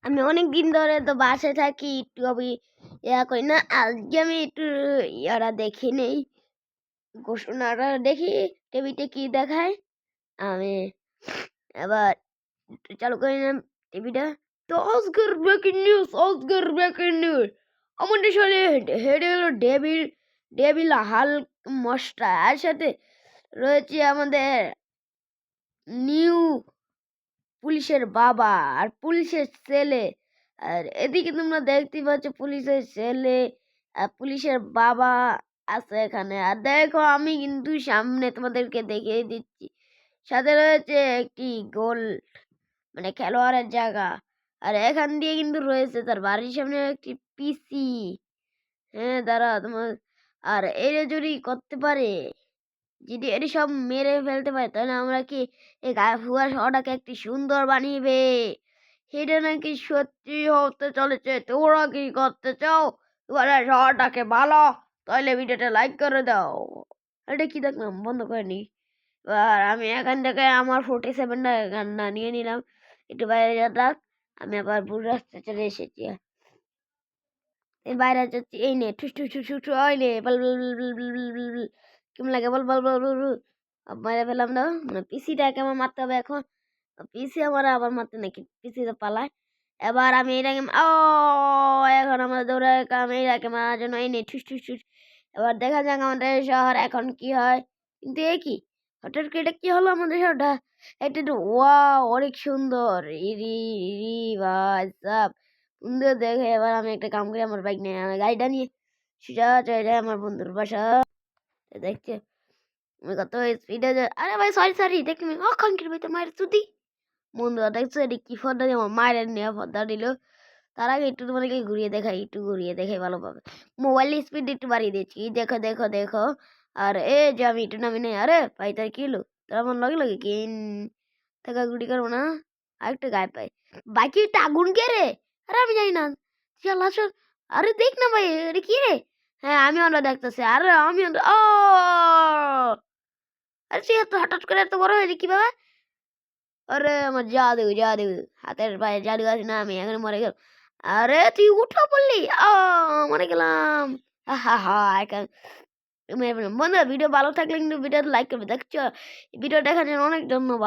আমি অনেক দিন ধরে তো বাসায় থাকি, একটু আমি করি না। আজকে আমি একটু ইয়ারা দেখি নেই, ঘোষণাটা দেখি টিভিতে কি দেখায়। আমি এবার একটু চালু করে নিলাম টিভিটা। তো আজকের ব্রেকিং নিউজ আমাদের সাথে হেডে হলো ডেভিল হাল মশটা, আর সাথে রয়েছে আমাদের নিউ পুলিশের বাবা আর পুলিশের ছেলে। আর এদিকে তোমরা দেখতে পাচ্ছ পুলিশের ছেলে আর পুলিশের বাবা আছে এখানে। আর দেখো আমি কিন্তু সামনে তোমাদেরকে দেখিয়ে দিচ্ছি, সাথে রয়েছে একটি গোল মানে খেলোয়াড়ের জায়গা। আর এখান দিয়ে কিন্তু রয়েছে তার বাড়ির সামনে একটি পিসি। হ্যাঁ দাঁড়া তোমার, আর এরা যদি করতে পারে, যদি এটি সব মেরে ফেলতে পারে, তাহলে আমরা কি এই গাফুয়া শহরটাকে একটি সুন্দর বানিয়েবে। সেটা নাকি সত্যি হতে চলেছে। তোমরা কি করতে চাও তোমার শহরটাকে ভালো? তাহলে ভিডিওটা লাইক করে দাও। এটা কি দেখলাম, বন্ধ করে নি। আর আমি এখান থেকে আমার 47টা গান্না নিয়ে নিলাম, একটু বাইরে যাক। আমি আবার বুড়ো রাস্তা চলে এসেছি। এই বাইরে যাচ্ছি, এই নে ঠুস ঠুস ঠুস ঠুস ওই নে বল বল বল বল বল বল বল বল। কেমন লাগে বল বল বল বল বল। মেরে ফেলাম না, মানে পিসিটাকে আমার মারতে হবে এখন। পিসি আমার আবার মারতে নাকি, পিসি তো পালায়। এবার আমি এটাকে এখন আমাদের দৌড়ে কাম এইটাকে মারার জন্য এই নে ঠুস ঠুস ঠুস। এবার দেখা যাক আমাদের শহর এখন কি হয়। কিন্তু এ কি হঠাৎ করে এটা কি হলো আমাদের শহরটা? এটা তো অনেক সুন্দর। ইরি ইরি ভাই সাব সুন্দর দেখে। এবার আমি একটা কাম করি, আমার বাইক নিয়ে আমি গাড়িটা নিয়ে সোজা চলে যায় আমার বন্ধুর বাসা। দেখছে আমি কত স্পিডে যায়। আরে ভাই সরি দেখি অখাঙ্কির ভাই, তোর মায়ের চুতি বন্ধুরা দেখছো এটি কি ফর্দা দিয়ে আমার মায়ের নিয়ে ফর্দা দিল। তার আগে একটু তোমাদেরকে ঘুরিয়ে দেখাই, একটু ঘুরিয়ে দেখাই ভালোভাবে। মোবাইল স্পিড একটু বাড়িয়ে দিচ্ছি, দেখো দেখো দেখো। আর এ যে আমি একটু নামি নেই। আরে ভাই তার কি হলো, তোর আমার লাগে কি টাকা গুড়ি করবো না। আরেকটা গায়ে পাই বাইকে একটা আগুন কে রে? আরে আমি জানি না, চল আসল। আরে দেখ না ভাই এটা কি রে? হ্যাঁ আমি আমরা দেখতেছি। আরে আমি ও আরে সে এত হঠাৎ করে এত বড় হয়েছে কিভাবে? আরে আমার জাদু জাদু, হাতের পায়ে জাদু আছে না, আমি এখন মরে গেল। আরে তুই উঠো বললি, মরে গেলাম। হা হা এখন বন্ধুরা ভিডিও ভালো থাকলে কিন্তু ভিডিও লাইক করবে। দেখছো ভিডিও দেখার জন্য অনেক ধন্যবাদ।